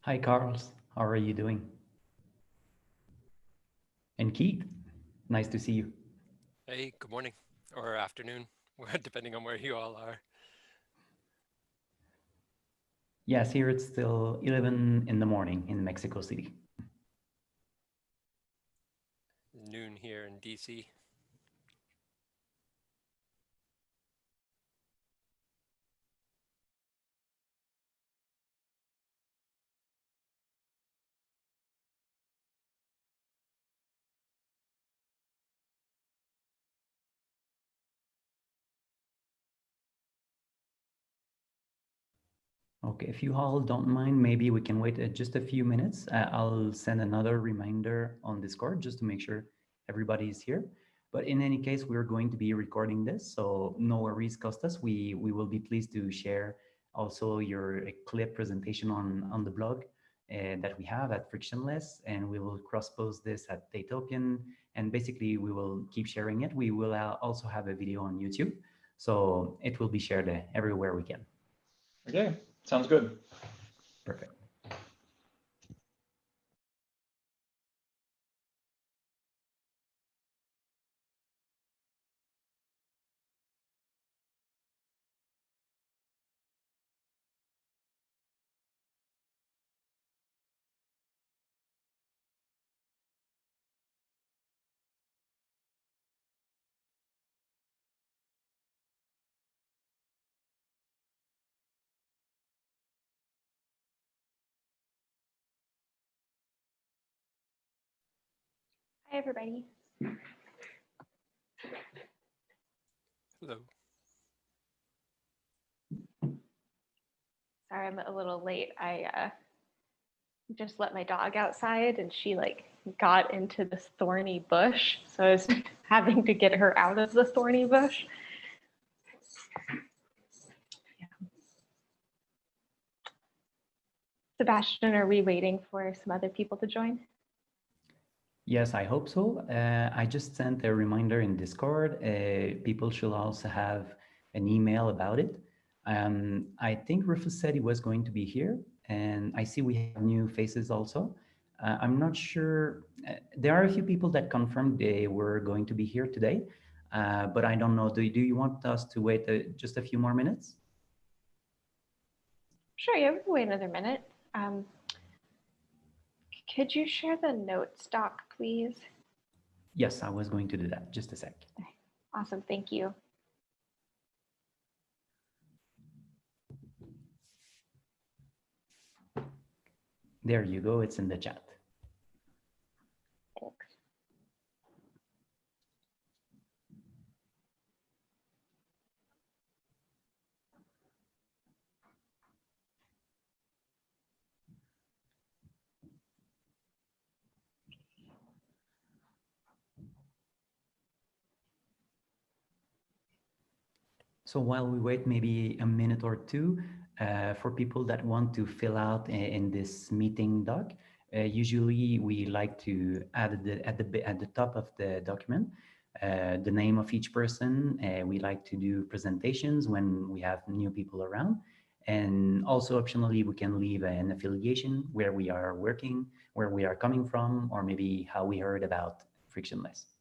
Hi, Carlos. How are you doing? And Keith, nice to see you. Hey, good morning or afternoon, depending on where you all are. Yes, here it's still 11 in the morning in Mexico City. Noon here in DC. Okay, if you all don't mind, maybe we can wait just a few minutes. I'll send another reminder on Discord just to make sure everybody is here. But in any case, we're going to be recording this, so no worries, Costas. We will be pleased to share also your clip presentation on the blog that we have at Frictionless, and we will cross-post this at Datopian, and basically we will keep sharing it. We will also have a video on YouTube, so it will be shared everywhere we can. Okay, sounds good. Perfect. Hi, everybody. Hello. Sorry, I'm a little late. I just let my dog outside and she got into this thorny bush. So I was having to get her out of the thorny bush. Yeah. Sebastian, are we waiting for some other people to join? Yes, I hope so. I just sent a reminder in Discord. People should also have an email about it. I think Rufus said he was going to be here, and I see we have new faces also. I'm not sure. There are a few people that confirmed they were going to be here today, but I don't know. Do you want us to wait just a few more minutes? Sure, yeah, we can wait another minute. Could you share the notes doc, please? Yes, I was going to do that. Just a sec. Awesome, thank you. There you go. It's in the chat. Thanks. So while we wait maybe a minute or two for people that want to fill out in this meeting doc, usually we like to add at the top of the document the name of each person. We like to do presentations when we have new people around. And also optionally, we can leave an affiliation where we are working, where we are coming from, or maybe how we heard about Frictionless.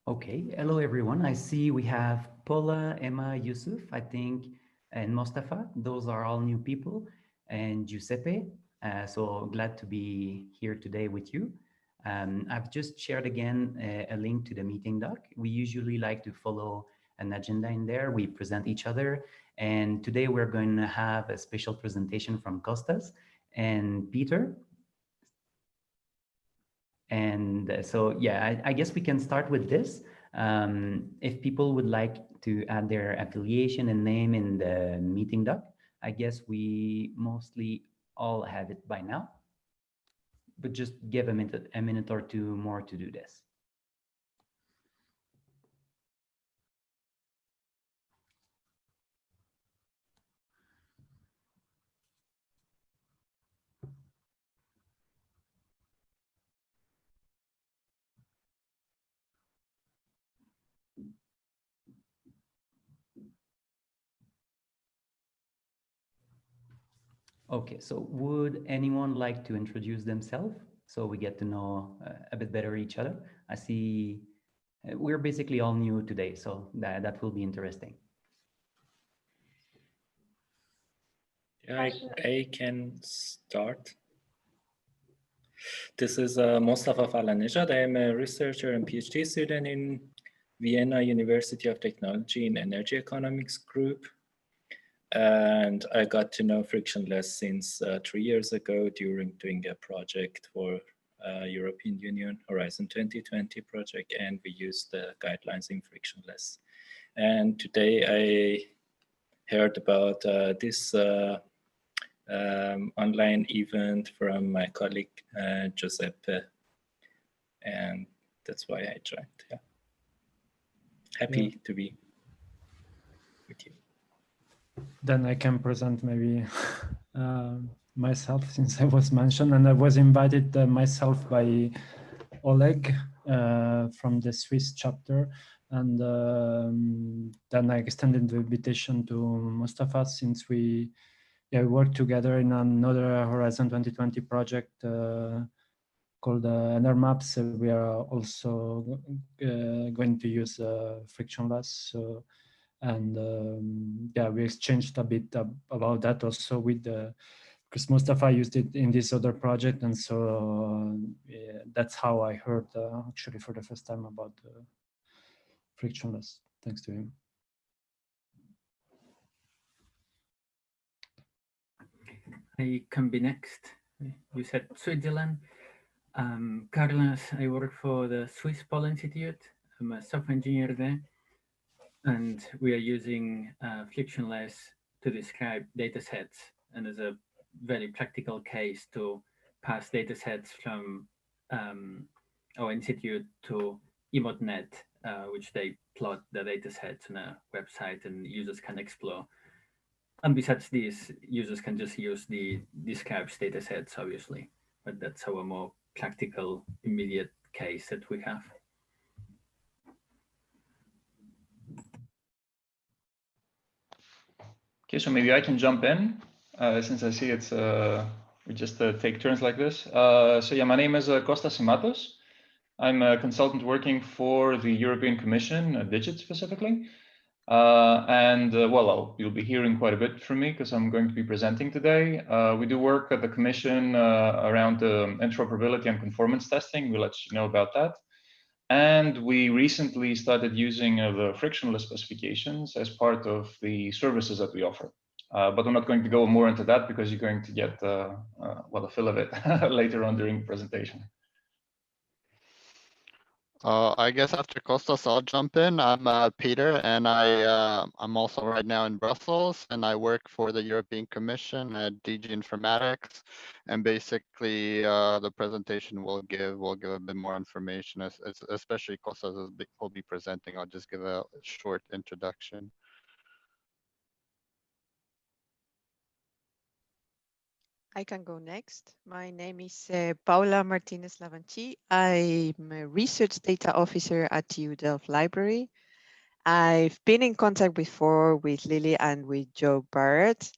Okay, hello everyone. I see we have Paula, Emma, Yusuf, I think, and Mostafa. Those are all new people. And Giuseppe. So glad to be here today with you. I've just shared again a link to the meeting doc. We usually like to follow an agenda in there. We present each other. And today we're going to have a special presentation from Costas and Peter. And so, yeah, I guess we can start with this. If people would like to add their affiliation and name in the meeting doc, I guess we mostly all have it by now, but just give a minute or two more to do this. Okay, so would anyone like to introduce themselves so we get to know a bit better each other? I see we're basically all new today, so that will be interesting. Yeah, I can start. This is Mostafa Falanejad. I am a researcher and PhD student in Vienna University of Technology in Energy Economics group. And I got to know Frictionless since 3 years ago during doing a project for European Union Horizon 2020 project, and we used the guidelines in Frictionless. And today I heard about this online event from my colleague Giuseppe, and that's why I joined. Yeah, happy to be with you. Then I can present maybe myself, since I was mentioned, and I was invited myself by Oleg from the Swiss chapter, and then I extended the invitation to Mustafa, since we worked together in another Horizon 2020 project called NRMaps. We are also going to use Frictionless. So, and we exchanged a bit about that also with because Mustafa used it in this other project, and so that's how I heard actually for the first time about Frictionless, thanks to him. I can be next. You said Switzerland. Carlos, I work for the Swiss Pole Institute. I'm a software engineer there. And we are using Frictionless to describe data sets. And as a very practical case to pass data sets from our institute to EmotNet, which they plot the data sets on a website and users can explore. And besides this, users can just use the described data sets, obviously, but that's our more practical, immediate case that we have. Okay, so maybe I can jump in since I see it's we just take turns like this. So yeah, my name is Kostas Simatos. I'm a consultant working for the European Commission, Digit specifically. Well, you'll be hearing quite a bit from me because I'm going to be presenting today. We do work at the Commission around interoperability and conformance testing. We'll let you know about that. And we recently started using the frictionless specifications as part of the services that we offer. But I'm not going to go more into that because you're going to get well, a fill of it later on during the presentation. I guess after Kostas, I'll jump in. I'm Peter, and I'm also right now in Brussels, and I work for the European Commission at DG Informatics. And basically, the presentation will give a bit more information, especially Kostas will be presenting. I'll just give a short introduction. I can go next. My name is Paula Martinez Lavanchi. I'm a research data officer at TU Delft Library. I've been in contact before with Lily and with Joe Barrett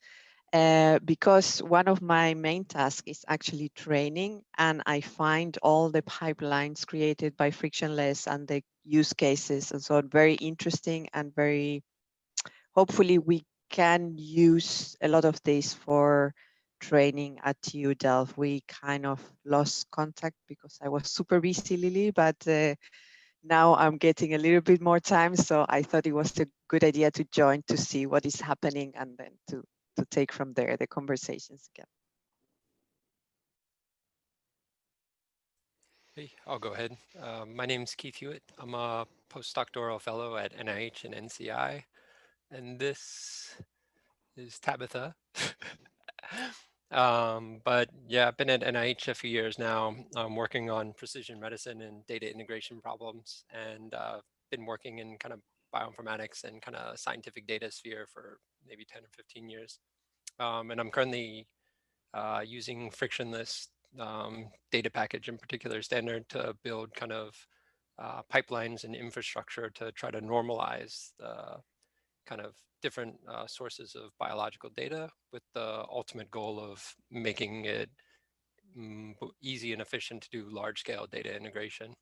because one of my main tasks is actually training, and I find all the pipelines created by Frictionless and the use cases and so on very interesting and very, hopefully we can use a lot of this for training at TU Delft. We kind of lost contact because I was super busy, Lily, but now I'm getting a little bit more time. So I thought it was a good idea to join to see what is happening and then to take from there the conversations again. Hey, I'll go ahead. My name's Keith Hewitt. I'm a postdoctoral fellow at NIH and NCI, and this is Tabitha. But yeah, I've been at NIH a few years now. I'm working on precision medicine and data integration problems, and been working in kind of bioinformatics and kind of scientific data sphere for maybe 10 or 15 years. And I'm currently using frictionless data package in particular standard to build kind of pipelines and infrastructure to try to normalize the kind of different sources of biological data with the ultimate goal of making it easy and efficient to do large scale data integration.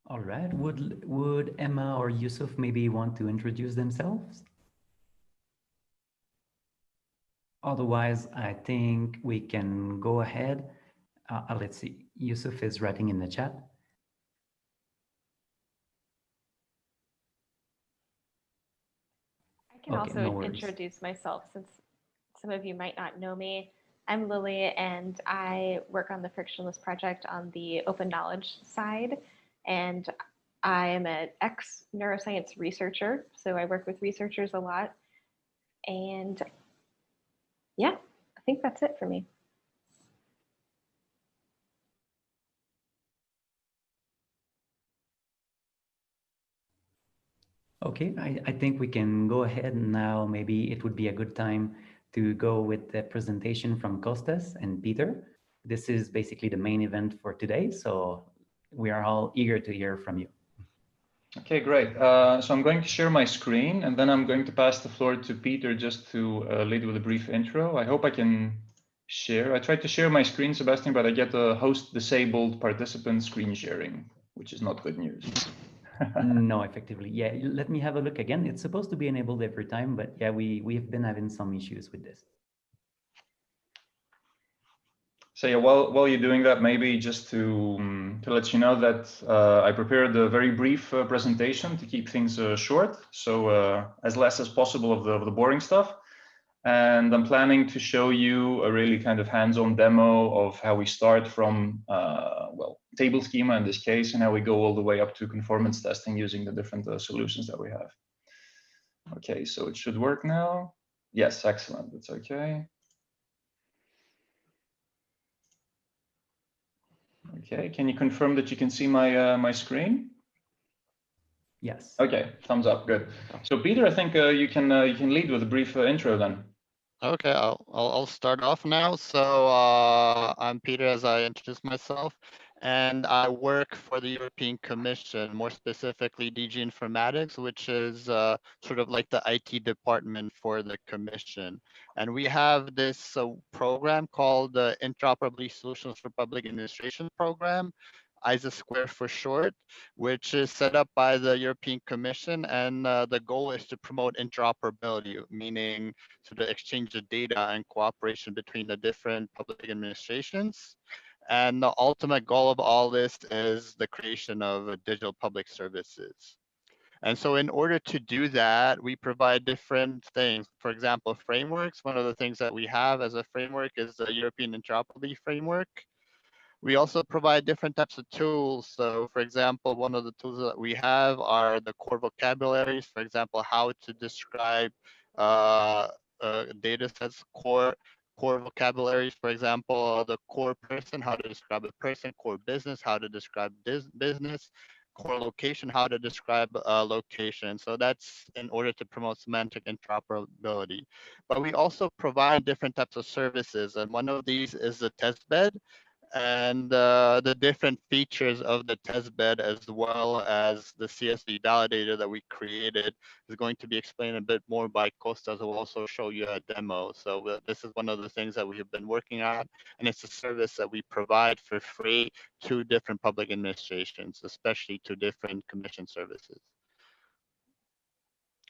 All right, would Emma or Yusuf maybe want to introduce themselves? Otherwise, I think we can go ahead. Let's see, Yusuf is writing in the chat. I can Okay, also no worries. introduce myself since some of you might not know me. I'm Lily, and I work on the Frictionless project on the open knowledge side. And I am an ex-neuroscience researcher, so I work with researchers a lot. And yeah, I think that's it for me. Okay, I think we can go ahead now. Maybe it would be a good time to go with the presentation from Costas and Peter. This is basically the main event for today, so we are all eager to hear from you. Okay, great. So I'm going to share my screen, and then I'm going to pass the floor to Peter just to lead with a brief intro. I hope I can share. I tried to share my screen, Sebastian, but I get a host disabled participant screen sharing, which is not good news. No, effectively. Yeah, let me have a look again. It's supposed to be enabled every time, but yeah, we've been having some issues with this. So yeah, while you're doing that, maybe just to let you know that I prepared a very brief presentation to keep things short, so as less as possible of the boring stuff. And I'm planning to show you a really kind of hands-on demo of how we start from, well, table schema in this case, and how we go all the way up to conformance testing using the different solutions that we have. Okay, so it should work now. Yes, excellent, that's okay. Okay, can you confirm that you can see my my screen? Yes. Okay, thumbs up, good. So Peter, I think you can lead with a brief intro then. Okay, I'll start off now. So I'm Peter, as I introduced myself, and I work for the European Commission, more specifically DG Informatics, which is sort of like the IT department for the Commission. And we have this program called the Interoperability Solutions for Public Administration Program, ISA Square for short, which is set up by the European Commission, and the goal is to promote interoperability, meaning sort of exchange of data and cooperation between the different public administrations. And the ultimate goal of all this is the creation of digital public services. And so in order to do that, we provide different things. For example, frameworks. One of the things that we have as a framework is the European Interoperability Framework. We also provide different types of tools. So for example, one of the tools that we have are the core vocabularies. For example, how to describe data sets, core vocabularies. For example, the core person, how to describe a person, core business, how to describe business, core location, how to describe a location. So that's in order to promote semantic interoperability. But we also provide different types of services. And one of these is the test bed. and the different features of the test bed, as well as the CSV validator that we created, is going to be explained a bit more by Kostas, who will also show you a demo. So this is one of the things that we have been working on, and it's a service that we provide for free to different public administrations, especially to different commission services.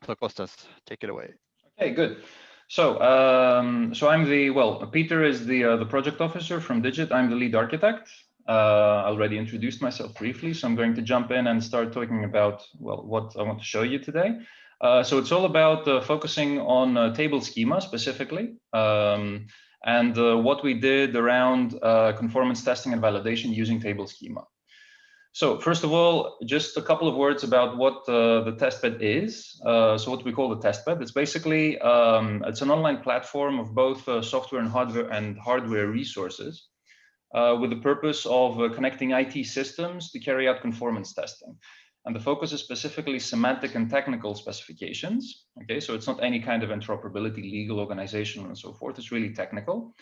So Kostas, take it away. Okay, good. So, so I'm Peter is the project officer from Digit. I'm the lead architect. I already introduced myself briefly, so I'm going to jump in and start talking about, what I want to show you today. So it's all about focusing on table schema specifically, and what we did around conformance testing and validation using table schema. So first of all, just a couple of words about what the testbed is. So what we call the testbed, it's basically it's an online platform of both software and hardware resources with the purpose of connecting IT systems to carry out conformance testing. And the focus is specifically semantic and technical specifications. Okay, so it's not any kind of interoperability, legal, organizational, and so forth. It's really technical.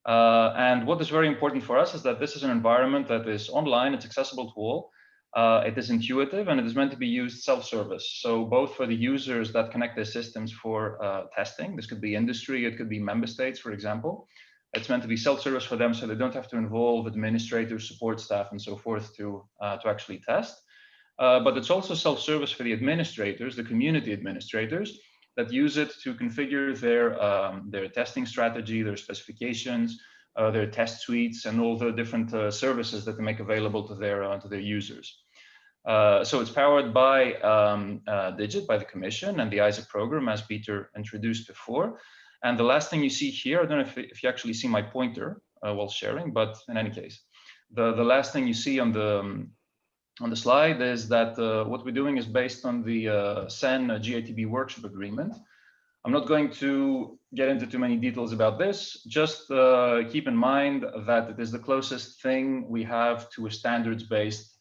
And what is very important for us is that this is an environment that is online, it's accessible to all, it is intuitive, and it is meant to be used self-service. So both for the users that connect their systems for testing, this could be industry, it could be member states, for example. It's meant to be self-service for them, so they don't have to involve administrators, support staff, and so forth to actually test. But it's also self-service for the administrators, the community administrators, that use it to configure their testing strategy, their specifications, their test suites, and all the different services that they make available to their users. So it's powered by Digit, by the Commission, and the ISAC program, as Peter introduced before. And the last thing you see here, I don't know if you actually see my pointer while sharing, but in any case, the last thing you see on the slide is that what we're doing is based on the CEN GATB workshop agreement. I'm not going to get into too many details about this. Just keep in mind that it is the closest thing we have to a standards-based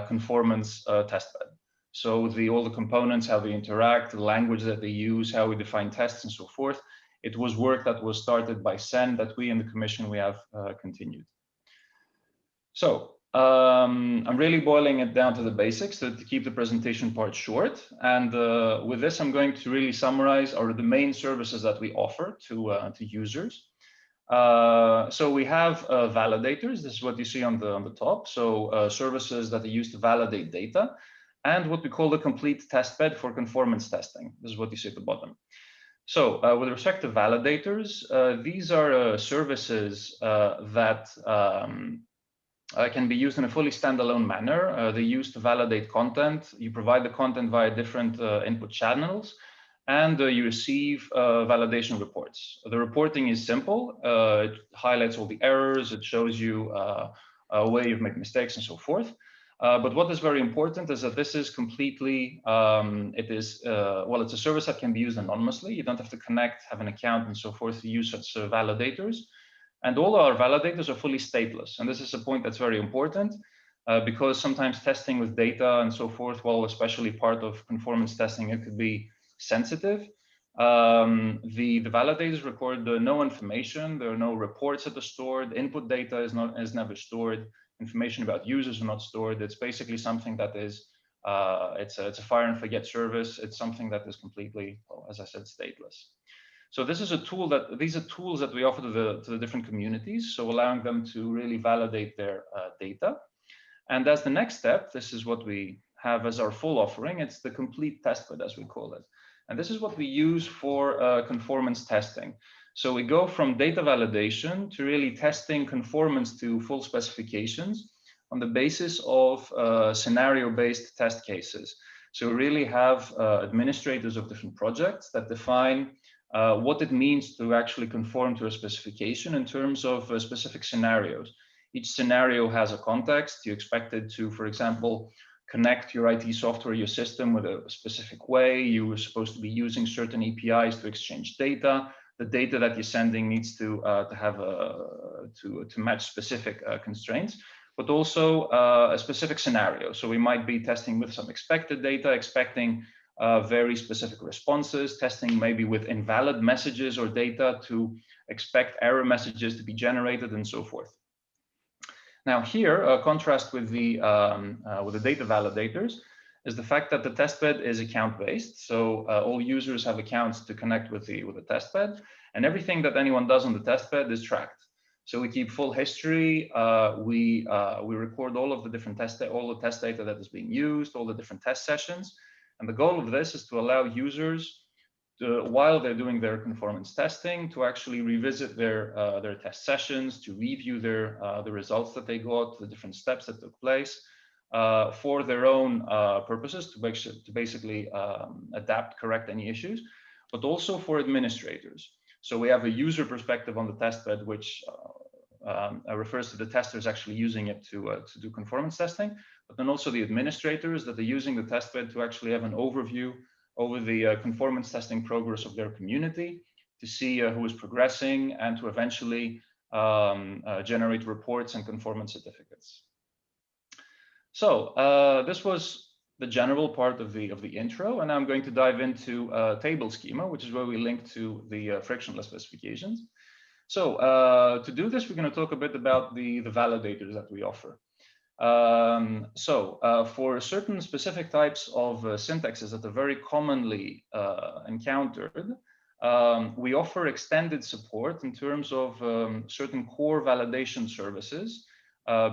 conformance testbed. So all the components, how they interact, the language that they use, how we define tests, and so forth. It was work that was started by CEN that we in the Commission, we have continued. So I'm really boiling it down to the basics to keep the presentation part short. And with this, I'm going to really summarize the main services that we offer to users. So we have validators. This is what you see on the top. So services that are used to validate data, and what we call the complete test bed for conformance testing. This is what you see at the bottom. So with respect to validators, these are services that can be used in a fully standalone manner. They're used to validate content. You provide the content via different input channels, and you receive validation reports. The reporting is simple. It highlights all the errors. It shows you where you've made mistakes and so forth. But what is very important is that this is completely, it's a service that can be used anonymously. You don't have to connect, have an account, and so forth to use such validators. And all our validators are fully stateless. And this is a point that's very important because sometimes testing with data and so forth, well, especially part of conformance testing, it could be sensitive. The validators record no information. There are no reports that are stored. Input data is never stored. Information about users are not stored. It's basically something that is, it's a fire and forget service. It's something that is completely, well, as I said, stateless. So this is these are tools that we offer to the different communities, so allowing them to really validate their data. And as the next step, this is what we have as our full offering. It's the complete test bed, as we call it. And this is what we use for conformance testing. So we go from data validation to really testing conformance to full specifications on the basis of scenario-based test cases. So we really have administrators of different projects that define what it means to actually conform to a specification in terms of specific scenarios. Each scenario has a context. You expect it to, for example, connect your IT software, your system with a specific way. You were supposed to be using certain APIs to exchange data. The data that you're sending needs to match specific constraints, but also a specific scenario. So we might be testing with some expected data, expecting very specific responses, testing maybe with invalid messages or data to expect error messages to be generated and so forth. Now here, a contrast with the data validators is the fact that the testbed is account-based. So all users have accounts to connect with the testbed, and everything that anyone does on the testbed is tracked. So we keep full history. We record all of the different test data that is being used, all the different test sessions. And the goal of this is to allow users to, while they're doing their conformance testing, to actually revisit their test sessions, to review the results that they got, the different steps that took place, for their own purposes, to basically adapt, correct any issues, but also for administrators. So we have a user perspective on the testbed, which refers to the testers actually using it to do conformance testing, but then also the administrators that are using the testbed to actually have an overview over the conformance testing progress of their community, to see who is progressing, and to eventually generate reports and conformance certificates. So this was the general part of the intro, and now I'm going to dive into table schema, which is where we link to the frictionless specifications. So to do this, we're going to talk a bit about the validators that we offer. For certain specific types of syntaxes that are very commonly encountered, we offer extended support in terms of certain core validation services,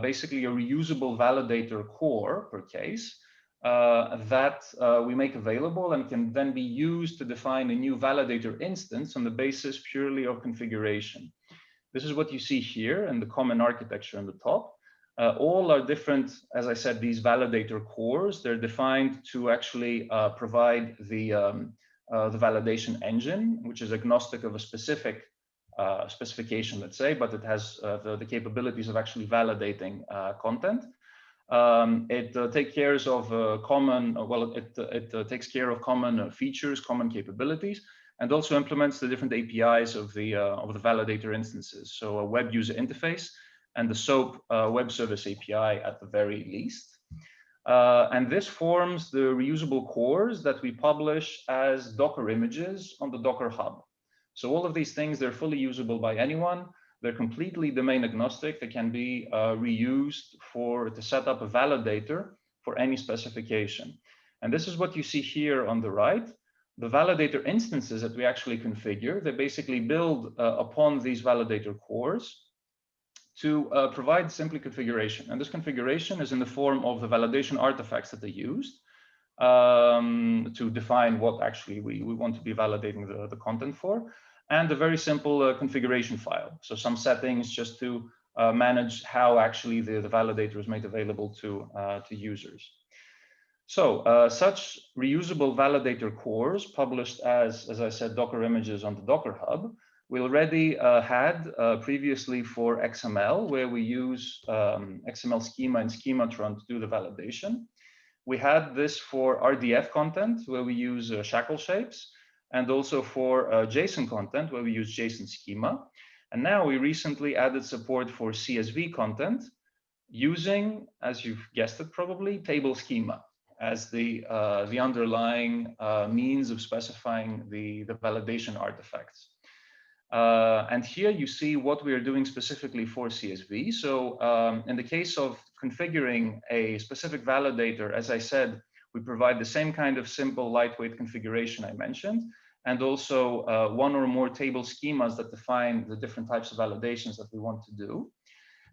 basically a reusable validator core per case, that we make available and can then be used to define a new validator instance on the basis purely of configuration. This is what you see here in the common architecture on the top. All are different, as I said, these validator cores. They're defined to actually provide the validation engine, which is agnostic of a specific specification, let's say, but it has the capabilities of actually validating content. It takes care of takes care of common features, common capabilities, and also implements the different APIs of the validator instances. So a web user interface and the SOAP web service API at the very least. And this forms the reusable cores that we publish as Docker images on the Docker Hub. So all of these things, they're fully usable by anyone. They're completely domain agnostic. They can be reused to set up a validator for any specification. And this is what you see here on the right. The validator instances that we actually configure, they basically build upon these validator cores to provide simply configuration. And this configuration is in the form of the validation artifacts that they used to define what actually we want to be validating the content for, and a very simple configuration file. So some settings just to manage how actually the validator is made available to users. So such reusable validator cores published as I said, Docker images on the Docker Hub, we already had previously for XML, where we use XML schema and schematron to do the validation. We had this for RDF content, where we use shackle shapes, and also for JSON content, where we use JSON schema. And now we recently added support for CSV content using, as you've guessed it probably, table schema as the underlying means of specifying the validation artifacts. And here you see what we are doing specifically for CSV. So in the case of configuring a specific validator, as I said, we provide the same kind of simple, lightweight configuration I mentioned, and also one or more table schemas that define the different types of validations that we want to do.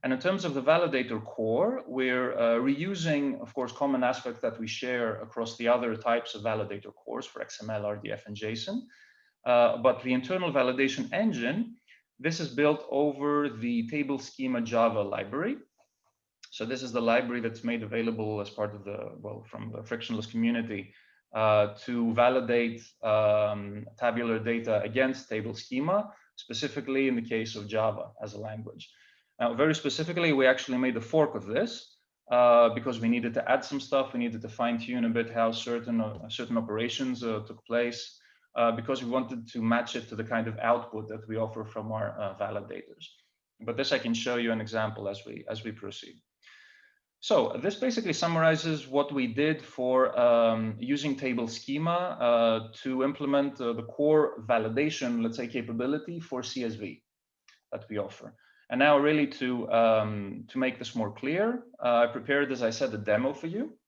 And in terms of the validator core, we're reusing, of course, common aspects that we share across the other types of validator cores for XML, RDF, and JSON. But the internal validation engine, this is built over the table schema Java library. So this is the library that's made available as part of from the Frictionless community to validate tabular data against table schema, specifically in the case of Java as a language. Now, very specifically, we actually made a fork of this because we needed to add some stuff. We needed to fine tune a bit how certain operations took place because we wanted to match it to the kind of output that we offer from our validators. But this I can show you an example as we proceed. So this basically summarizes what we did for using table schema to implement the core validation, let's say, capability for CSV that we offer. And now really to make this more clear, I prepared, as I said, a demo for you.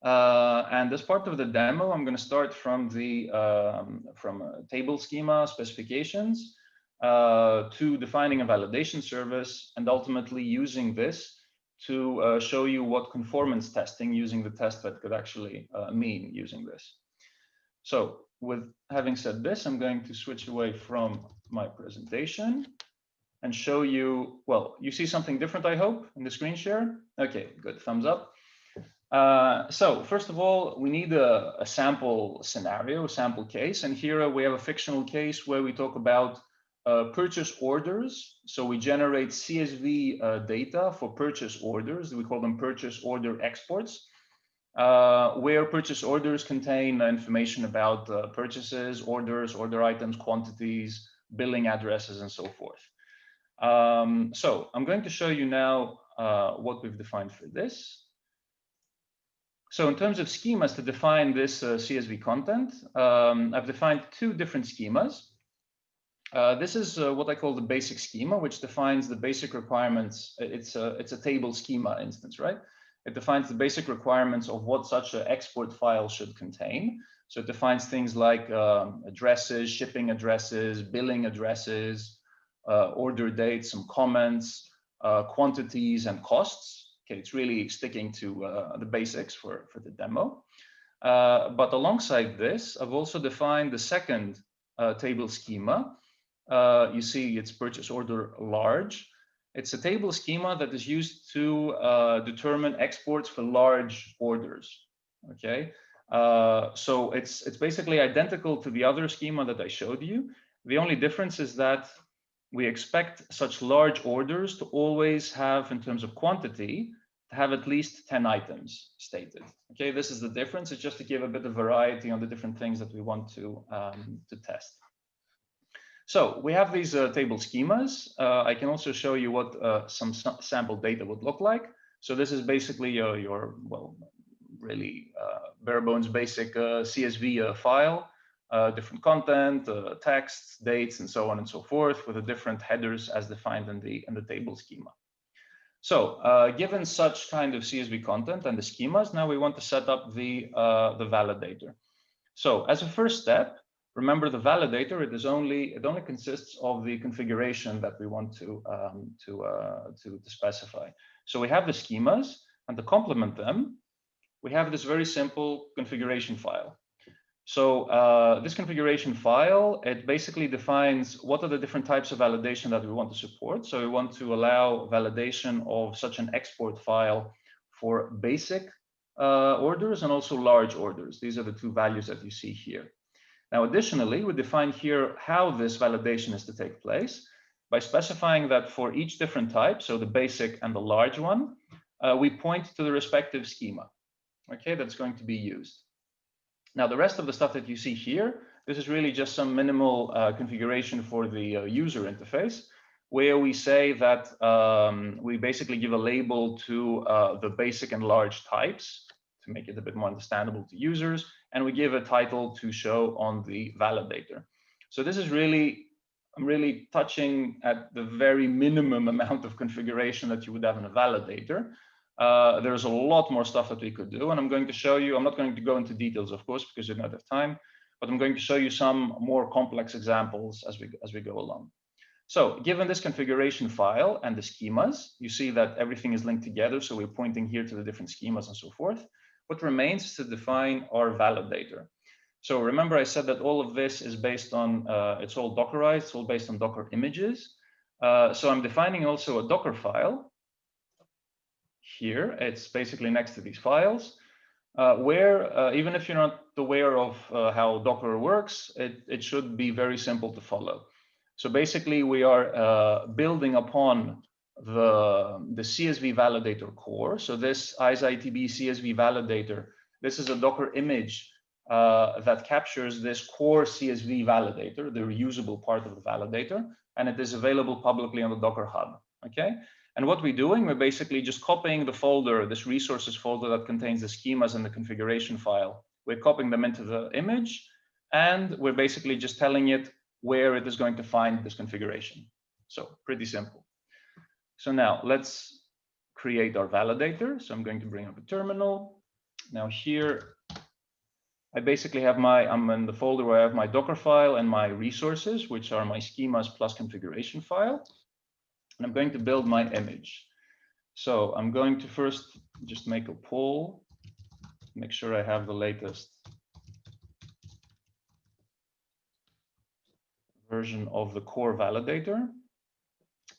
And as part of the demo, I'm going to start from the table schema specifications to defining a validation service, and ultimately using this to show you what conformance testing using the test bed could actually mean using this. So with having said this, I'm going to switch away from my presentation and show you, well, you see something different, I hope, in the screen share. Okay, good, thumbs up. So first of all, we need a sample scenario, a sample case. And here we have a fictional case where we talk about purchase orders. So we generate CSV data for purchase orders. We call them purchase order exports, where purchase orders contain information about purchases, orders, order items, quantities, billing addresses, and so forth. So I'm going to show you now what we've defined for this. So in terms of schemas to define this CSV content, I've defined two different schemas. This is what I call the basic schema, which defines the basic requirements. It's a table schema instance, right? It defines the basic requirements of what such an export file should contain. So it defines things like addresses, shipping addresses, billing addresses, order dates, some comments, quantities, and costs. Okay, it's really sticking to the basics for the demo. But alongside this, I've also defined the second table schema. You see it's purchase order large. It's a table schema that is used to determine exports for large orders. Okay, so it's basically identical to the other schema that I showed you. The only difference is that we expect such large orders to always have, in terms of quantity, to have at least 10 items stated. Okay, this is the difference. It's just to give a bit of variety on the different things that we want to test. So we have these table schemas. I can also show you what some sample data would look like. So this is basically your well, really bare bones basic CSV file, different content, texts, dates, and so on and so forth, with the different headers as defined in the table schema. So given such kind of CSV content and the schemas, now we want to set up the validator. So as a first step, remember the validator, it only consists of the configuration that we want to specify. So we have the schemas, and to complement them, we have this very simple configuration file. So this configuration file, it basically defines what are the different types of validation that we want to support. So we want to allow validation of such an export file for basic orders and also large orders. These are the two values that you see here. Now, additionally, we define here how this validation is to take place by specifying that for each different type, so the basic and the large one, we point to the respective schema, okay, that's going to be used. Now, the rest of the stuff that you see here, this is really just some minimal configuration for the user interface, where we say that we basically give a label to the basic and large types to make it a bit more understandable to users, and we give a title to show on the validator. So this is really, I'm really touching at the very minimum amount of configuration that you would have in a validator. There's a lot more stuff that we could do, and I'm going to show you, I'm not going to go into details, of course, because we don't have time, but I'm going to show you some more complex examples as we go along. So given this configuration file and the schemas, you see that everything is linked together. So we're pointing here to the different schemas and so forth. What remains is to define our validator. So remember I said that all of this is based on, it's all Dockerized, it's all based on Docker images. So I'm defining also a Docker file here. It's basically next to these files, where even if you're not aware of how Docker works, it should be very simple to follow. So basically we are building upon the CSV validator core. So this ISITB CSV validator, this is a Docker image that captures this core CSV validator, the reusable part of the validator, and it is available publicly on the Docker Hub, okay? And what we're doing, we're basically just copying the folder, this resources folder that contains the schemas and the configuration file. We're copying them into the image, and we're basically just telling it where it is going to find this configuration. So pretty simple. So now let's create our validator. So I'm going to bring up a terminal. Now here, I basically have I'm in the folder where I have my Docker file and my resources, which are my schemas plus configuration file. And I'm going to build my image. So I'm going to first just make a poll, make sure I have the latest version of the core validator.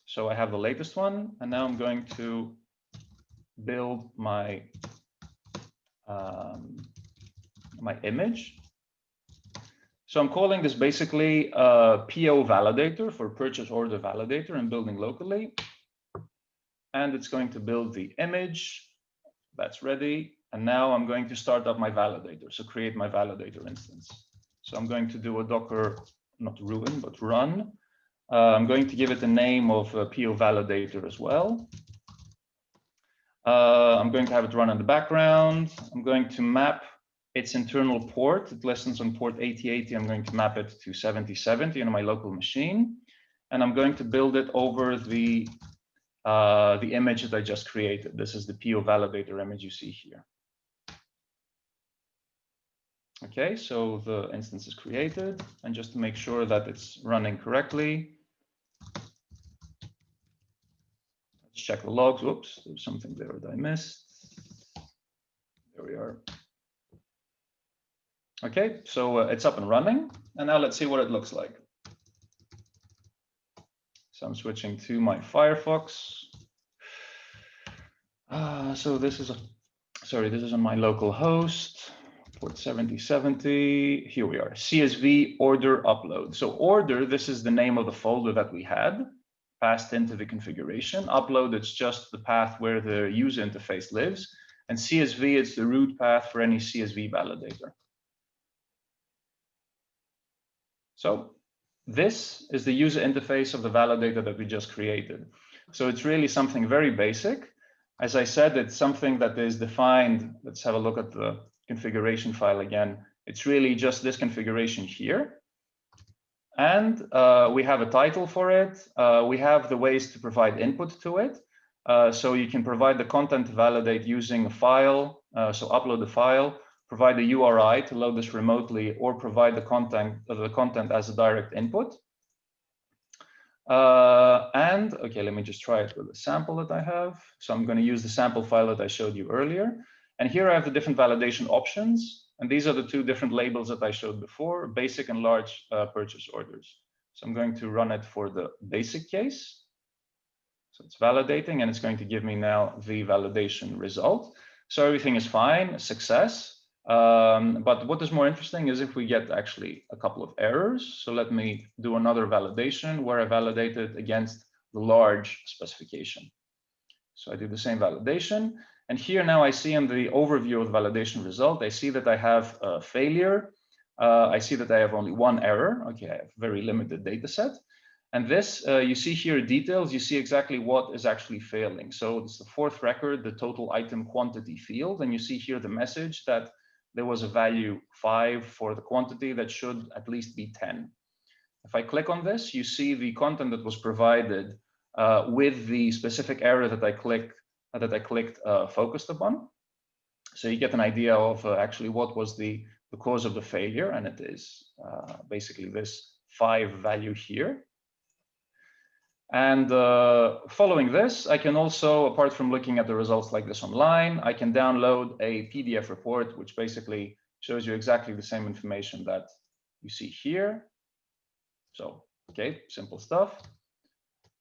So I have the latest one, and now I'm going to build my my image. So I'm calling this basically a PO validator, for purchase order validator, and building locally. And it's going to build the image. That's ready. And now I'm going to start up my validator. So create my validator instance. So I'm going to do a Docker, not ruin, but run. I'm going to give it the name of PO validator as well. I'm going to have it run in the background. I'm going to map its internal port. It listens on port 8080. I'm going to map it to 7070 on my local machine. And I'm going to build it over the image that I just created. This is the PO validator image you see here. Okay, so the instance is created. And just to make sure that it's running correctly, let's check the logs. Whoops, there's something there that I missed. There we are. Okay, so it's up and running. And now let's see what it looks like. So I'm switching to my Firefox. So this is on my local host, port 7070. Here we are, CSV order upload. So order, this is the name of the folder that we had passed into the configuration. Upload, it's just the path where the user interface lives. And CSV, it's the root path for any CSV validator. So this is the user interface of the validator that we just created. So it's really something very basic. As I said, it's something that is defined. Let's have a look at the configuration file again. It's really just this configuration here. And we have a title for it. We have the ways to provide input to it. So you can provide the content to validate using a file. So upload the file, provide a URI to load this remotely, or provide the content as a direct input. And okay, let me just try it with a sample that I have. So I'm going to use the sample file that I showed you earlier. And here I have the different validation options. And these are the two different labels that I showed before, basic and large purchase orders. So I'm going to run it for the basic case. So it's validating, and it's going to give me now the validation result. So everything is fine, success. But what is more interesting is if we get actually a couple of errors. So let me do another validation where I validate it against the large specification. So I do the same validation. And here now I see in the overview of the validation result, I see that I have a failure. I see that I have only one error. Okay, I have a very limited data set. And this, you see here details, you see exactly what is actually failing. So it's the fourth record, the total item quantity field. And you see here the message that there was a value 5 for the quantity that should at least be 10. If I click on this, you see the content that was provided with the specific error that I clicked focused upon. So you get an idea of actually what was the cause of the failure, and it is basically this 5 value here. And following this, I can also, apart from looking at the results like this online, I can download a PDF report, which basically shows you exactly the same information that you see here. So, okay, simple stuff.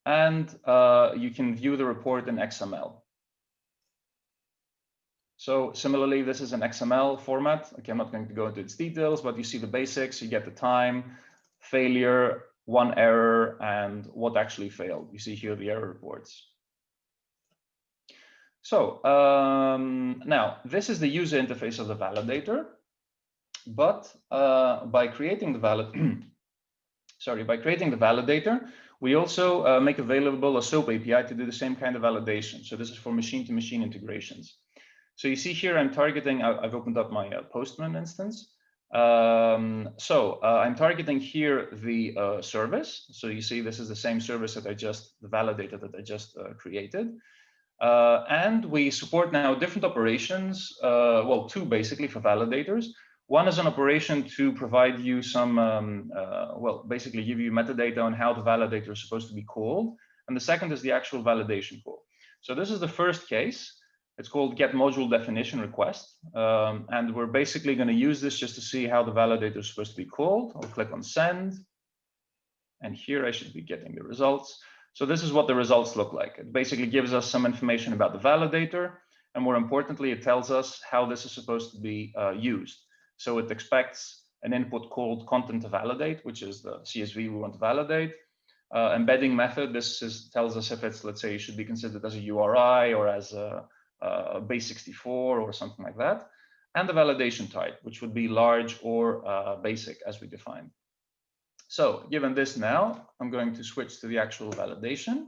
And you can view the report in XML. So similarly, this is an XML format. Okay, I'm not going to go into its details, but you see the basics, you get the time, failure, one error, and what actually failed. You see here the error reports. So now this is the user interface of the validator, but by creating the validator, we also make available a SOAP API to do the same kind of validation. So this is for machine-to-machine integrations. So you see here, I'm targeting, I've opened up my Postman instance. I'm targeting here the service. So you see, this is the same service that I just validated, that I just created. And we support now different operations, well, two basically for validators. One is an operation to provide you some, well, basically give you metadata on how the validator is supposed to be called. And the second is the actual validation call. So this is the first case. It's called get module definition request. And we're basically going to use this just to see how the validator is supposed to be called. I'll click on send. And here I should be getting the results. So this is what the results look like. It basically gives us some information about the validator. And more importantly, it tells us how this is supposed to be used. So it expects an input called content to validate, which is the CSV we want to validate. Embedding method, tells us if it's, let's say, should be considered as a URI or as a base64 or something like that. And the validation type, which would be large or basic as we defined. So given this now, I'm going to switch to the actual validation.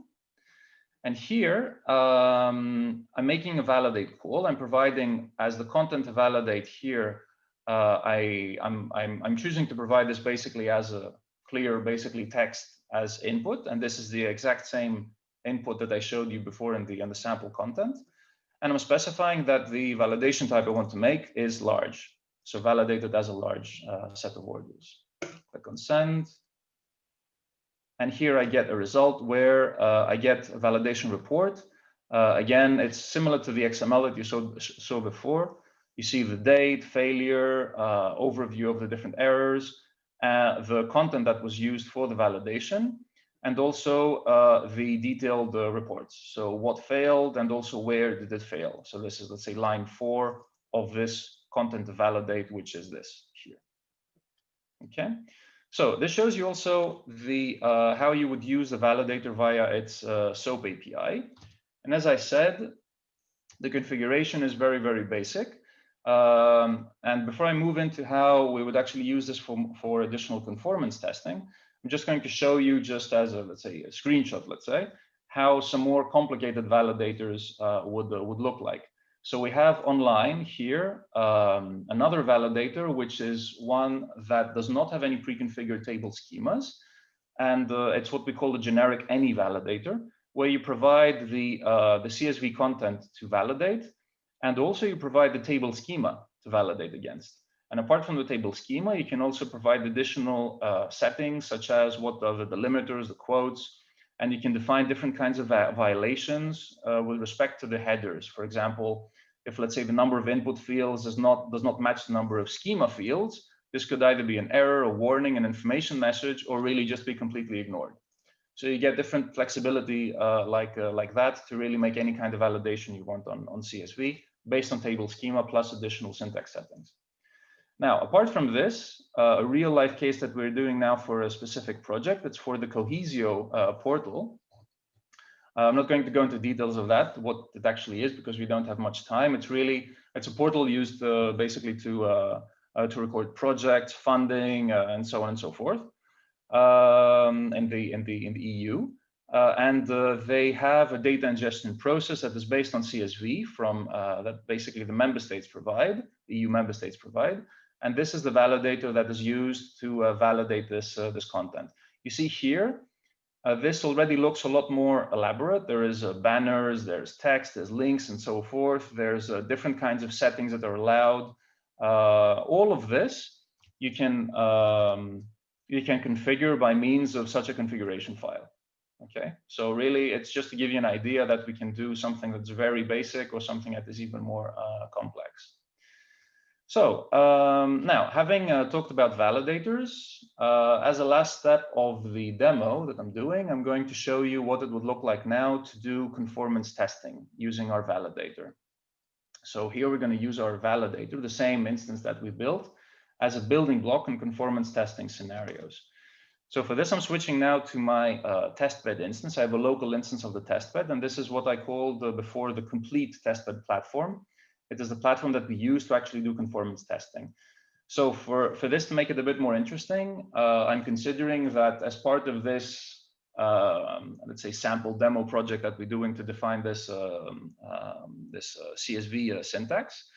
And here, I'm making a validate call. I'm providing as the content to validate here. I'm choosing to provide this basically as a clear, basically text as input. And this is the exact same input that I showed you before in the sample content. And I'm specifying that the validation type I want to make is large. So validated as a large set of orders. Click on send. And here I get a result where I get a validation report. Again, it's similar to the XML that you saw before. You see the date, failure, overview of the different errors, the content that was used for the validation, and also the detailed reports. So what failed and also where did it fail. So this is, let's say, line 4 of this content to validate, which is this here. Okay. So this shows you also the how you would use the validator via its SOAP API. And as I said, the configuration is very, very basic. And before I move into how we would actually use this for additional conformance testing, I'm just going to show you just as a, let's say, a screenshot, let's say, how some more complicated validators would look like. So we have online here another validator, which is one that does not have any pre-configured table schemas. And it's what we call the generic any validator, where you provide the CSV content to validate. And also you provide the table schema to validate against. And apart from the table schema, you can also provide additional settings, such as what are the delimiters, the quotes, and you can define different kinds of violations with respect to the headers. For example, if, let's say, the number of input fields does not match the number of schema fields, this could either be an error, a warning, an information message, or really just be completely ignored. So you get different flexibility like that to really make any kind of validation you want on CSV based on table schema plus additional syntax settings. Now, apart from this, a real life case that we're doing now for a specific project, it's for the Cohesio portal. I'm not going to go into details of that, what it actually is, because we don't have much time. It's a portal used basically to record projects, funding, and so on and so forth in the EU. And they have a data ingestion process that is based on CSV from that basically the member states provide, the EU member states provide. And this is the validator that is used to validate this content. You see here, this already looks a lot more elaborate. There is banners, there's text, there's links, and so forth. There's different kinds of settings that are allowed. All of this you can configure by means of such a configuration file. Okay, so really it's just to give you an idea that we can do something that's very basic or something that is even more complex. So now, having talked about validators, as a last step of the demo that I'm doing, I'm going to show you what it would look like now to do conformance testing using our validator. So here we're going to use our validator, the same instance that we built, as a building block in conformance testing scenarios. So for this, I'm switching now to my testbed instance. I have a local instance of the testbed, and this is what I called before the complete testbed platform. It is the platform that we use to actually do conformance testing. So for this to make it a bit more interesting, I'm considering that as part of this, let's say, sample demo project that we're doing to define this, CSV syntax,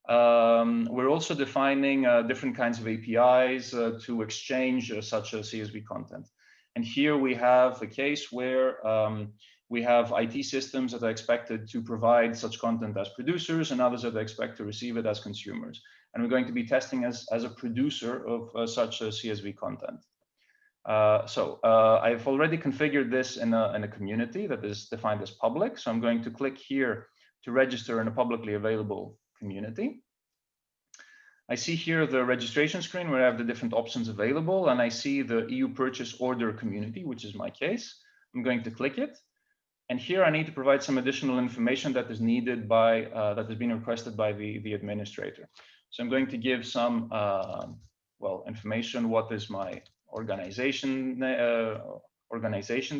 We're also defining different kinds of APIs to exchange such a CSV content. And here we have a case where we have IT systems that are expected to provide such content as producers and others that are expected to receive it as consumers. And we're going to be testing as a producer of such a CSV content. I've already configured this in a community that is defined as public. So I'm going to click here to register in a publicly available community. I see here the registration screen where I have the different options available, and I see the EU purchase order community, which is my case. I'm going to click it. And here I need to provide some additional information that is needed by, that has been requested by the administrator. So I'm going to give some, information. What is my organization's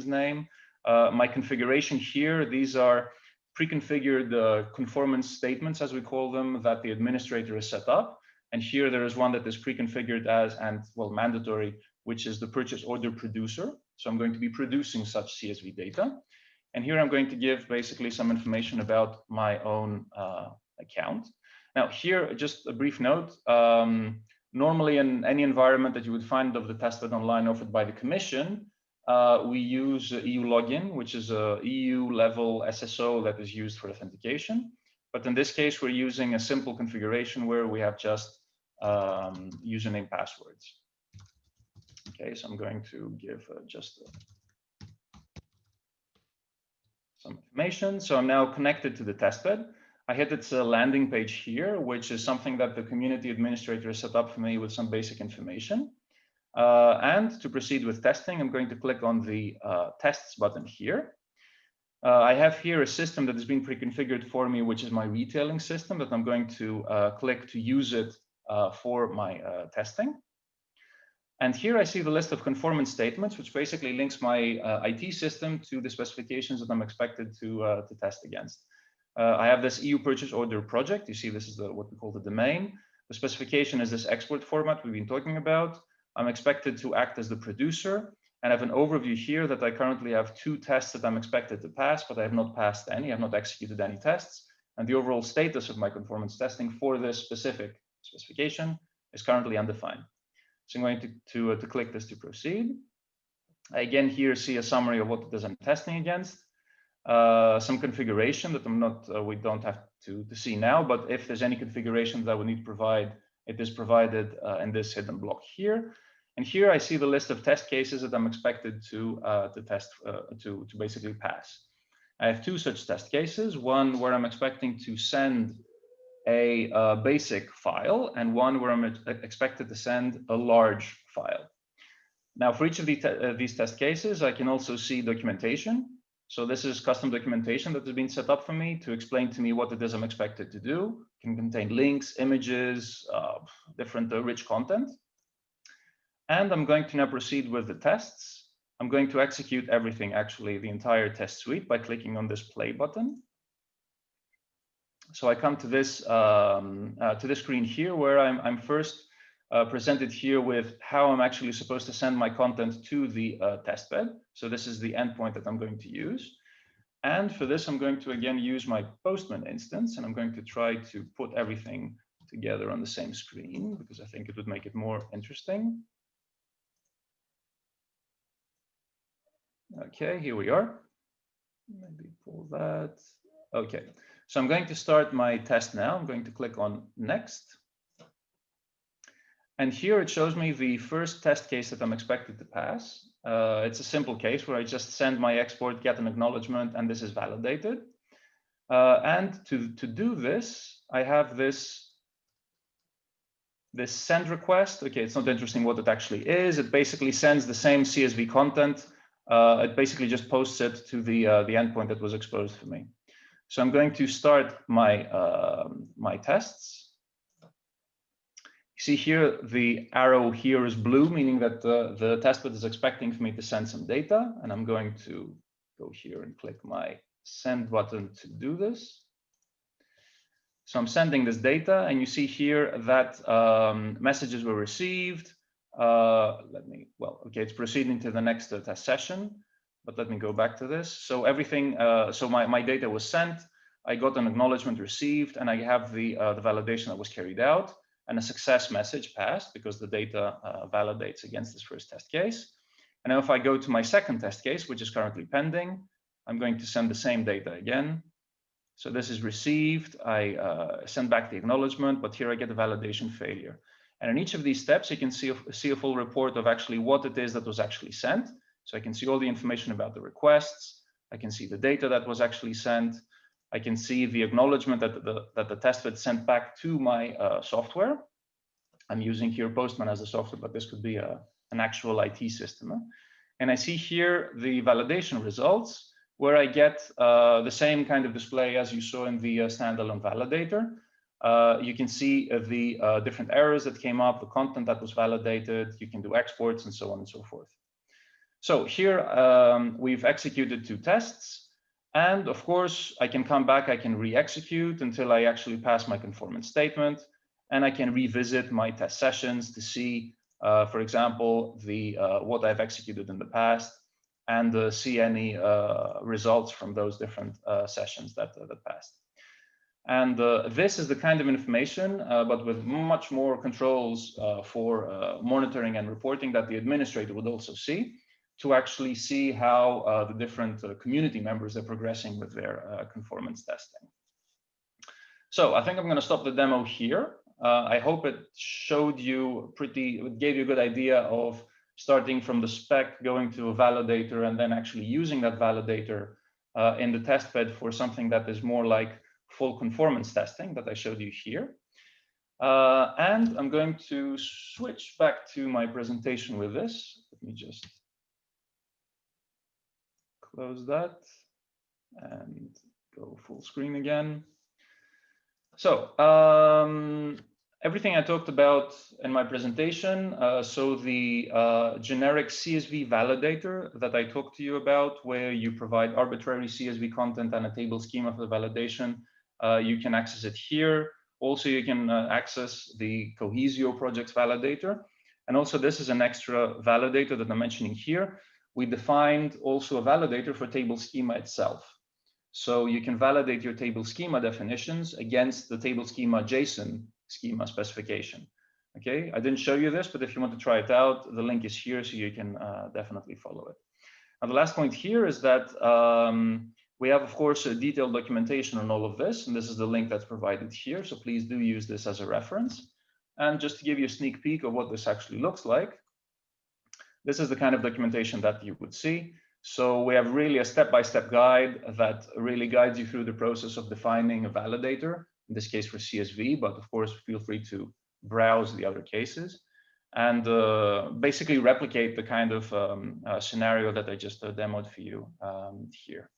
name? My configuration here, these are pre-configured conformance statements, as we call them, that the administrator has set up. And here there is one that is pre-configured as, mandatory, which is the purchase order producer. So I'm going to be producing such CSV data. And here I'm going to give basically some information about my own account. Now here, just a brief note. Normally in any environment that you would find of the testbed online offered by the Commission, we use EU login, which is a EU level SSO that is used for authentication. But in this case, we're using a simple configuration where we have just username passwords. Okay, so I'm going to give just some information. So I'm now connected to the testbed. I hit its landing page here, which is something that the community administrator set up for me with some basic information. And to proceed with testing, I'm going to click on the tests button here. I have here a system that has been pre-configured for me, which is my retailing system that I'm going to click to use it for my testing. And here I see the list of conformance statements, which basically links my IT system to the specifications that I'm expected to test against. I have this EU purchase order project. You see, this is what we call the domain. The specification is this export format we've been talking about. I'm expected to act as the producer, and I have an overview here that I currently have 2 tests that I'm expected to pass, but I have not passed any. I have not executed any tests. And the overall status of my conformance testing for this specific specification is currently undefined. So I'm going to click this to proceed. I again here see a summary of what it is I'm testing against. Some configuration that we don't have to see now, but if there's any configuration that I would need to provide, it is provided in this hidden block here. And here I see the list of test cases that I'm expected to test, to basically pass. I have 2 such test cases, one where I'm expecting to send a basic file, and one where I'm expected to send a large file. Now, for each of these test cases, I can also see documentation. So this is custom documentation that has been set up for me to explain to me what it is I'm expected to do. It can contain links, images, different rich content. And I'm going to now proceed with the tests. I'm going to execute everything, actually, the entire test suite by clicking on this play button. So I come to this screen here where I'm first presented here with how I'm actually supposed to send my content to the testbed. So this is the endpoint that I'm going to use. And for this, I'm going to again use my Postman instance, and I'm going to try to put everything together on the same screen because I think it would make it more interesting. Okay, here we are. Maybe pull that. Okay. So I'm going to start my test now. I'm going to click on next. And here it shows me the first test case that I'm expected to pass. It's a simple case where I just send my export, get an acknowledgement, and this is validated. And to do this, I have this send request. Okay, it's not interesting what it actually is. It basically sends the same CSV content. It basically just posts it to the endpoint that was exposed for me. So I'm going to start my my tests. You see here, the arrow here is blue, meaning that the testbed is expecting for me to send some data. And I'm going to go here and click my send button to do this. So I'm sending this data, and you see here that messages were received. Okay, it's proceeding to the next test session. But let me go back to this. So everything, so my data was sent. I got an acknowledgement received, and I have the validation that was carried out, and a success message passed because the data validates against this first test case. And now if I go to my second test case, which is currently pending, I'm going to send the same data again. So this is received, I send back the acknowledgement, but here I get a validation failure. And in each of these steps, you can see a full report of actually what it is that was actually sent. So I can see all the information about the requests. I can see the data that was actually sent. I can see the acknowledgement that the test bed sent back to my software. I'm using here Postman as a software, but this could be an actual IT system. And I see here the validation results, where I get the same kind of display as you saw in the standalone validator. You can see the different errors that came up, the content that was validated. You can do exports and so on and so forth. So here we've executed 2 tests. And of course, I can come back, I can re-execute until I actually pass my conformance statement. And I can revisit my test sessions to see, for example, what I've executed in the past, and see any results from those different sessions that passed. And this is the kind of information, but with much more controls for monitoring and reporting that the administrator would also see, to actually see how the different community members are progressing with their conformance testing. So I think I'm going to stop the demo here. I hope it showed you it gave you a good idea of starting from the spec, going to a validator, and then actually using that validator in the test bed for something that is more like full conformance testing that I showed you here. And I'm going to switch back to my presentation with this. Let me just close that and go full screen again. So everything I talked about in my presentation, so the generic CSV validator that I talked to you about, where you provide arbitrary CSV content and a table schema for the validation, you can access it here. Also, you can access the Cohesio project validator. And also, this is an extra validator that I'm mentioning here. We defined also a validator for table schema itself. So you can validate your table schema definitions against the table schema JSON schema specification. Okay, I didn't show you this, but if you want to try it out, the link is here, so you can definitely follow it. Now, the last point here is that we have, of course, a detailed documentation on all of this, and this is the link that's provided here. So please do use this as a reference. And just to give you a sneak peek of what this actually looks like, this is the kind of documentation that you would see. So we have really a step-by-step guide that really guides you through the process of defining a validator, in this case for CSV, but of course, feel free to browse the other cases and basically replicate the kind of scenario that I just demoed for you here.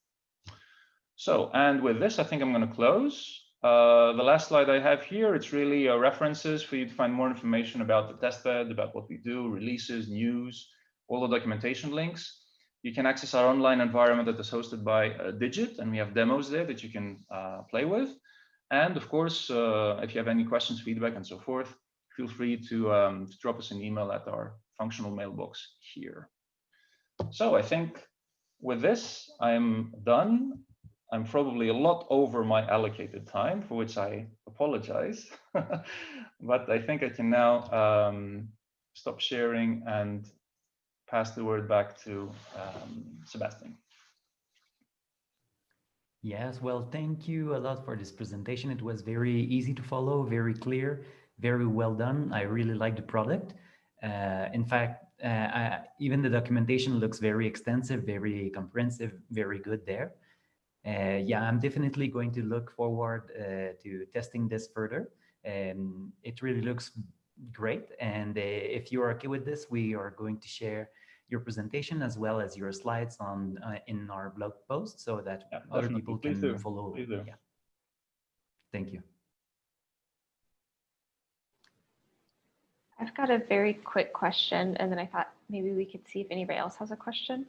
So, and with this, I think I'm going to close. The last slide I have here, it's really references for you to find more information about the testbed, about what we do, releases, news, all the documentation links. You can access our online environment that is hosted by Digit, and we have demos there that you can play with. And of course, if you have any questions, feedback, and so forth, feel free to drop us an email at our functional mailbox here. So I think with this, I'm done. I'm probably a lot over my allocated time, for which I apologize. But I think I can now stop sharing and pass the word back to Sebastian. Yes, well, thank you a lot for this presentation. It was very easy to follow, very clear, very well done. I really like the product. In fact, even the documentation looks very extensive, very comprehensive, very good there. Yeah, I'm definitely going to look forward to testing this further. It really looks great. And if you are okay with this, we are going to share your presentation as well as your slides on in our blog post so that other people can follow. Please do. Yeah. Thank you. I've got a very quick question, and then I thought maybe we could see if anybody else has a question.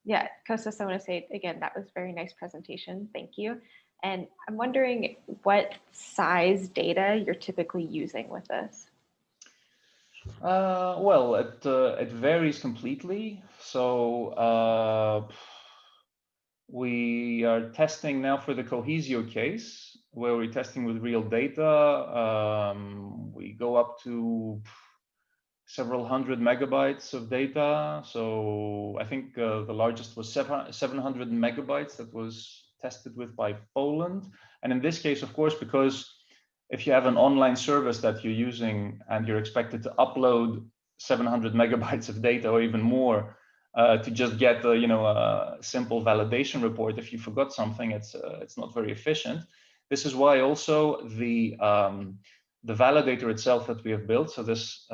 Yeah, Kostas, I want to say again, that was a very nice presentation. Thank you. And I'm wondering what size data you're typically using with this. Well, it varies completely. So We are testing now for the Cohesio case, where we're testing with real data. We go up to several hundred megabytes of data. So I think the largest was 700 megabytes that was tested with by Poland. And in this case, of course, because if you have an online service that you're using and you're expected to upload 700 megabytes of data or even more to just get a simple validation report, if you forgot something, it's not very efficient. This is why also the validator itself that we have built, so this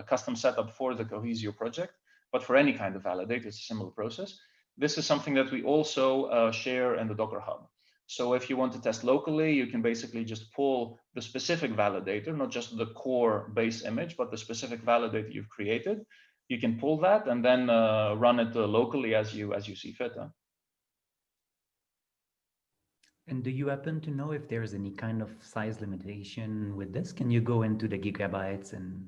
custom setup for the Cohesio project, but for any kind of validator, it's a similar process. This is something that we also share in the Docker Hub. So if you want to test locally, you can basically just pull the specific validator, not just the core base image, but the specific validator you've created. You can pull that and then run it locally as you see fit. And do you happen to know if there's any kind of size limitation with this? Can you go into the gigabytes and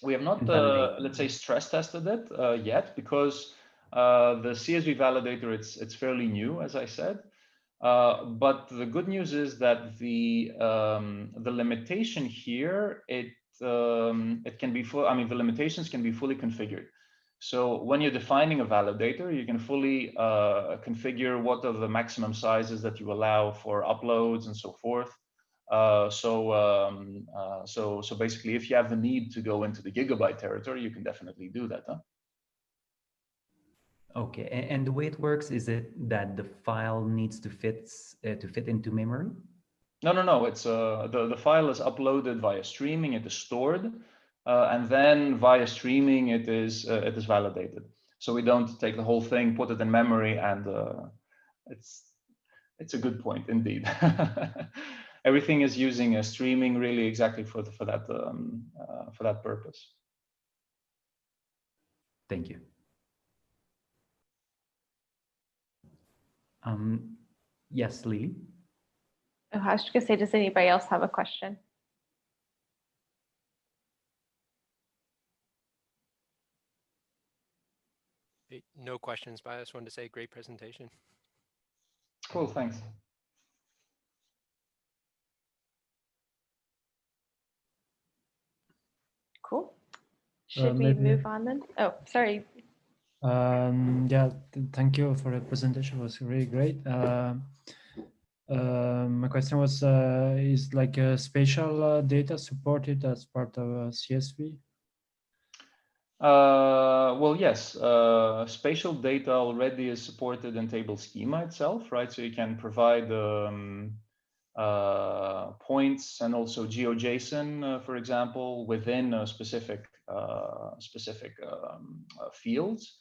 we have not, validate? let's say, stress tested it yet, because the CSV validator, it's fairly new, as I said. But the good news is that the limitation here, it can be full. I mean, the limitations can be fully configured. So when you're defining a validator, you can fully configure what are the maximum sizes that you allow for uploads and so forth. So basically, if you have the need to go into the gigabyte territory, you can definitely do that. Okay, and the way it works, is it that the file needs to fit into memory? No. It's the file is uploaded via streaming. It is stored, and then via streaming it is validated. So we don't take the whole thing, put it in memory, and it's a good point indeed. Everything is using a streaming really exactly for that purpose. Thank you. Yes, Lily. Oh, I was just gonna say, does anybody else have a question? No questions, but I just wanted to say great presentation. Cool, thanks. Cool. Should we move on then? Oh, sorry. Yeah, thank you for the presentation. It was really great. My question was, is like spatial data supported as part of CSV? Well, yes, spatial data already is supported in table schema itself, right? So you can provide points and also GeoJSON, for example, within a specific fields.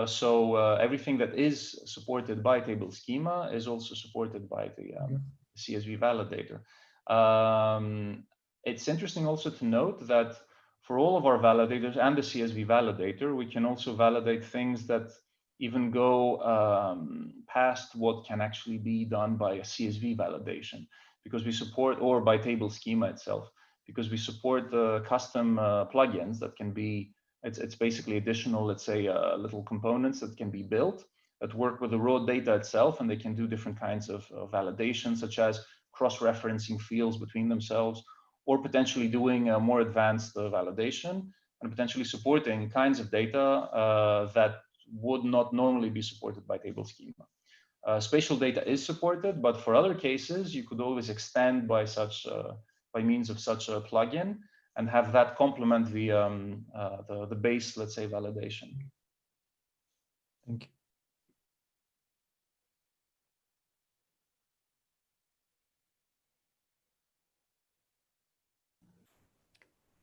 So everything that is supported by table schema is also supported by the CSV validator. It's interesting also to note that for all of our validators and the CSV validator, we can also validate things that even go past what can actually be done by a CSV validation, because we support, or by table schema itself, because we support the custom plugins that can be, it's basically additional, let's say, little components that can be built that work with the raw data itself, and they can do different kinds of validation, such as cross-referencing fields between themselves, or potentially doing more advanced validation, and potentially supporting kinds of data that would not normally be supported by table schema. Spatial data is supported, but for other cases, you could always extend by means of such a plugin and have that complement the base, let's say, validation. Thank you.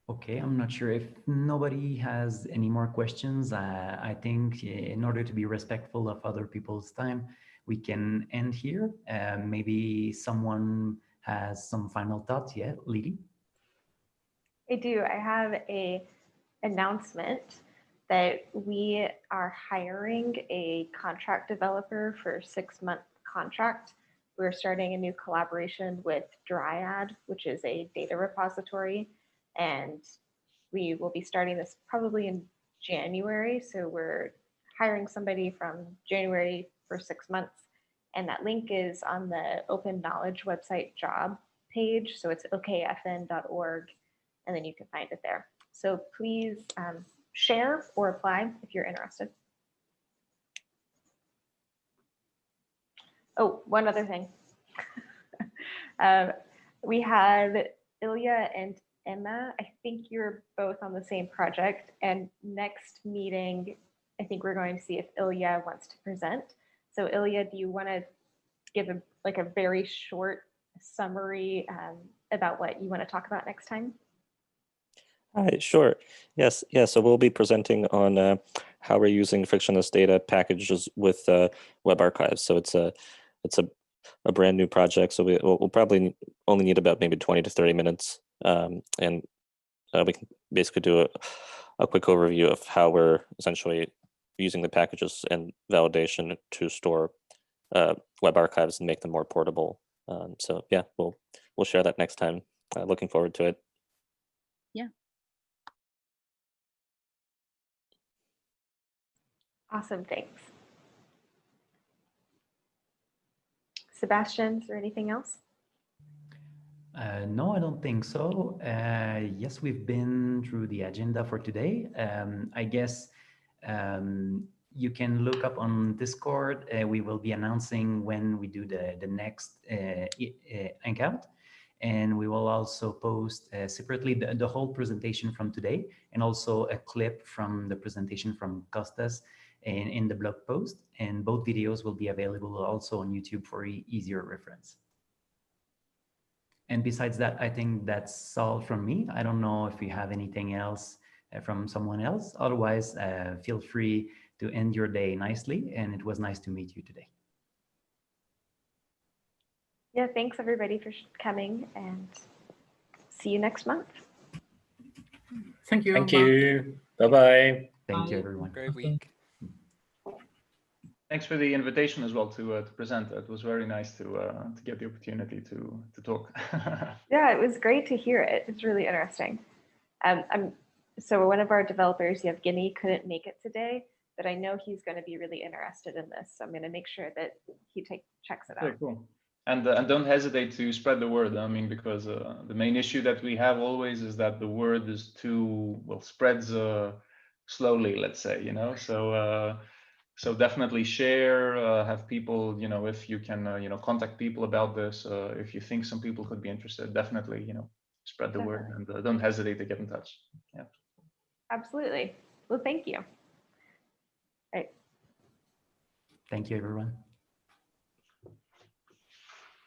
Okay, I'm not sure if nobody has any more questions. I think in order to be respectful of other people's time, we can end here. Maybe someone has some final thoughts. Yeah, Lily? I do. I have an announcement that we are hiring a contract developer for a 6-month contract. We're starting a new collaboration with Dryad, which is a data repository, and we will be starting this probably in January. So we're hiring somebody from January for 6 months. And that link is on the Open Knowledge website job page. So it's okfn.org, and then you can find it there. So please share or apply if you're interested. Oh, one other thing. We had Ilya and Emma. I think you're both on the same project. And next meeting, I think we're going to see if Ilya wants to present. So Ilya, do you want to give a very short summary about what you want to talk about next time? Hi, sure. Yes, yeah. So we'll be presenting on how we're using frictionless data packages with web archives. So it's a brand new project. So we'll probably only need about maybe 20 to 30 minutes, and we can basically do a quick overview of how we're essentially using the packages and validation to store web archives and make them more portable. So yeah, we'll share that next time. Looking forward to it. Yeah. Awesome, thanks. Sebastian, is there anything else? No, I don't think so. Yes, we've been through the agenda for today. I guess you can look up on Discord. We will be announcing when we do the next hangout. And we will also post separately the whole presentation from today, and also a clip from the presentation from Costas in the blog post. And both videos will be available also on YouTube for easier reference. And besides that, I think that's all from me. I don't know if you have anything else from someone else. Otherwise, feel free to end your day nicely. And it was nice to meet you today. Yeah, thanks everybody for coming, and see you next month. Thank you. Thank you. Bye-bye. Thank you, everyone. Great week. Thanks for the invitation as well to present. It was very nice to get the opportunity to talk. Yeah, it was great to hear it. It's really interesting. So one of our developers, Yevgeny, couldn't make it today, but I know he's going to be really interested in this. So I'm going to make sure that he checks it out. Very cool. And don't hesitate to spread the word. I mean, because the main issue that we have always is that the word is spreads slowly, let's say, so definitely share, have people, if you can, contact people about this. If you think some people could be interested, definitely, spread the word, and don't hesitate to get in touch. Yeah. Absolutely. Well, thank you. Right. Thank you, everyone.